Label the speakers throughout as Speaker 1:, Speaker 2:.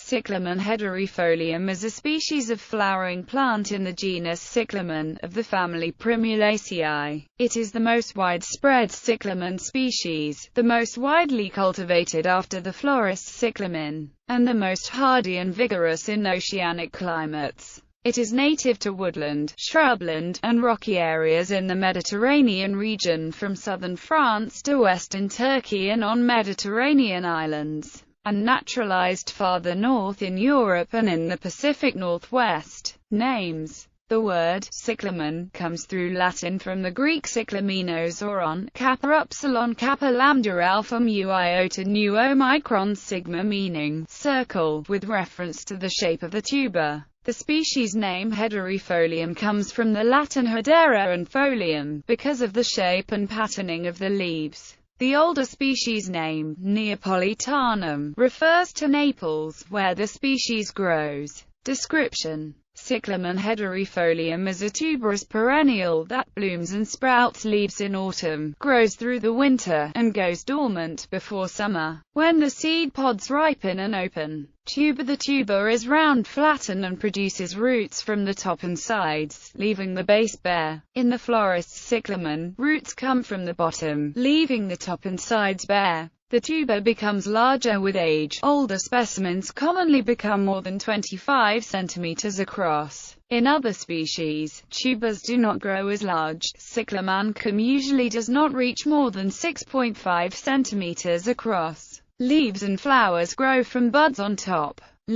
Speaker 1: Cyclamen hederifolium is a species of flowering plant in the genus Cyclamen, of the family Primulaceae. It is the most widespread cyclamen species, the most widely cultivated after the florist cyclamen, and the most hardy and vigorous in oceanic climates. It is native to woodland, shrubland, and rocky areas in the Mediterranean region from southern France to western Turkey and on Mediterranean islands, and naturalized farther north in Europe and in the Pacific Northwest. Names. The word cyclamen comes through Latin from the Greek cyklamenos or on, kappa upsilon kappa lambda alpha mu iota nu omicron sigma, meaning circle, with reference to the shape of the tuber. The species name hederifolium comes from the Latin hedera and folium, because of the shape and patterning of the leaves. The older species name, Neapolitanum, refers to Naples, where the species grows. Description. Cyclamen hederifolium is a tuberous perennial that blooms and sprouts leaves in autumn, grows through the winter, and goes dormant before summer, when the seed pods ripen and open. The tuber is round, flattened, and produces roots from the top and sides, leaving the base bare. In the florist's cyclamen, roots come from the bottom, leaving the top and sides bare. The tuber becomes larger with age. Older specimens commonly become more than 25 cm across. In other species, tubers do not grow as large. Cyclamencum usually does not reach more than 6.5 cm across. Leaves and flowers grow from buds on top. The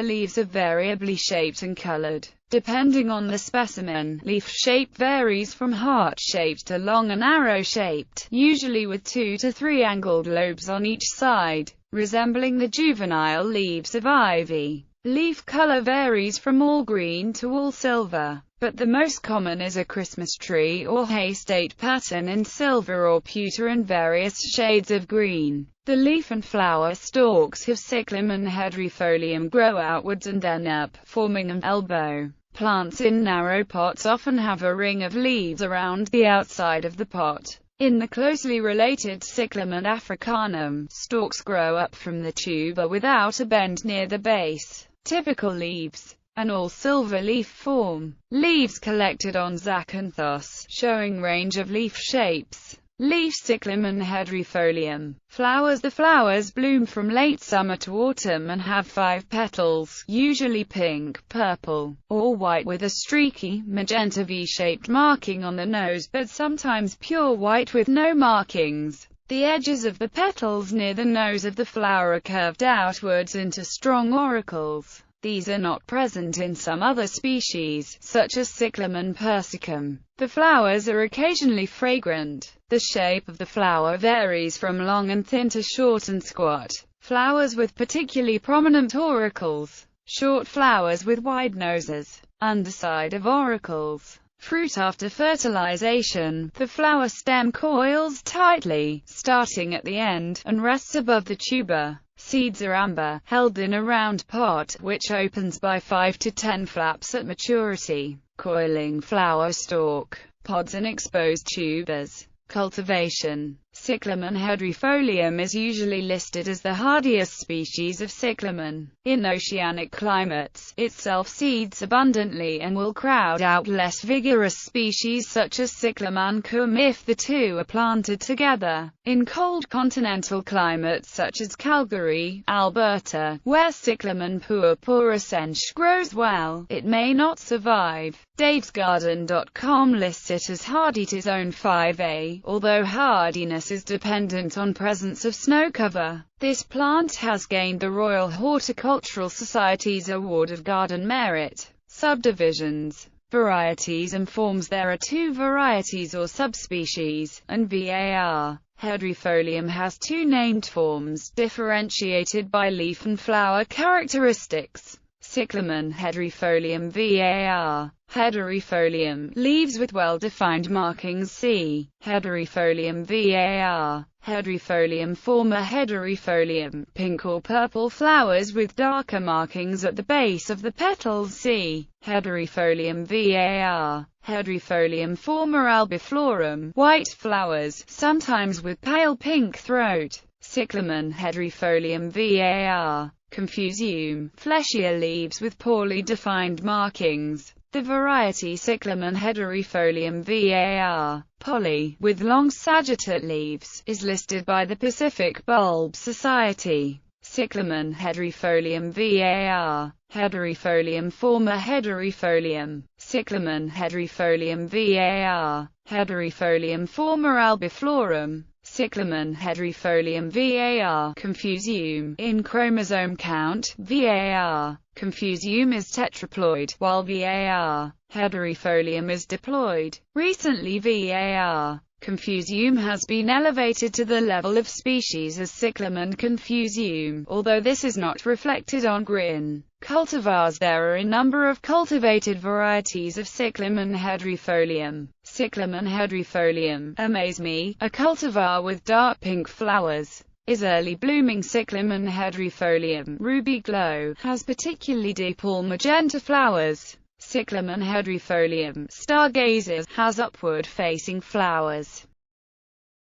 Speaker 1: leaves are variably shaped and colored. Depending on the specimen, leaf shape varies from heart-shaped to long and arrow-shaped, usually with 2 to 3 angled lobes on each side, resembling the juvenile leaves of ivy. Leaf color varies from all green to all silver, but the most common is a Christmas tree or hay-state pattern in silver or pewter and various shades of green. The leaf and flower stalks of Cyclamen hederifolium grow outwards and then up, forming an elbow. Plants in narrow pots often have a ring of leaves around the outside of the pot. In the closely related Cyclamen africanum, stalks grow up from the tuber without a bend near the base. Typical leaves. An all-silver leaf form. Leaves collected on zaccanthos, showing range of leaf shapes. Leaf Cyclamen hederifolium. Flowers. The flowers bloom from late summer to autumn and have 5 petals, usually pink, purple, or white with a streaky, magenta V-shaped marking on the nose, but sometimes pure white with no markings. The edges of the petals near the nose of the flower are curved outwards into strong auricles. These are not present in some other species, such as Cyclamen persicum. The flowers are occasionally fragrant. The shape of the flower varies from long and thin to short and squat. Flowers with particularly prominent auricles. Short flowers with wide noses. Underside of auricles. Fruit. After fertilization, the flower stem coils tightly, starting at the end, and rests above the tuber. Seeds are amber, held in a round pot, which opens by 5 to 10 flaps at maturity. Coiling flower stalk. Pods and exposed tubers. Cultivation. Cyclamen hederifolium is usually listed as the hardiest species of cyclamen. In oceanic climates, it self-seeds abundantly and will crowd out less vigorous species such as Cyclamencum if the two are planted together. In cold continental climates such as Calgary, Alberta, where Cyclamen purpurescens grows well, it may not survive. davesgarden.com lists it as hardy to zone 5A, although hardiness is dependent on presence of snow cover. This plant has gained the Royal Horticultural Society's Award of Garden Merit. Subdivisions. Varieties and forms. There are 2 varieties or subspecies, and var. Hederifolium has 2 named forms, differentiated by leaf and flower characteristics. Cyclamen hederifolium var. Hederifolium, leaves with well-defined markings. C. Hederifolium var. Hederifolium forma. Hederifolium, pink or purple flowers with darker markings at the base of the petals. C. Hederifolium var. Hederifolium forma albiflorum, white flowers, sometimes with pale pink throat. Cyclamen hederifolium var. Confusium, fleshier leaves with poorly defined markings. The variety Cyclamen hederifolium var. Poly, with long sagittate leaves, is listed by the Pacific Bulb Society. Cyclamen hederifolium var. Hederifolium forma hederifolium. Cyclamen hederifolium var. Hederifolium forma albiflorum. Cyclamen hederifolium var. Confusium, in chromosome count, var. Confusium is tetraploid, while var. Hederifolium is diploid. Recently var. Confusium has been elevated to the level of species as Cyclamen confusium, although this is not reflected on GRIN cultivars. There are a number of cultivated varieties of Cyclamen hederifolium. Cyclamen hederifolium, amaze me, a cultivar with dark pink flowers, is early blooming. Cyclamen hederifolium, ruby glow, has particularly deep all magenta flowers. Cyclamen hederifolium, stargazers, has upward-facing flowers.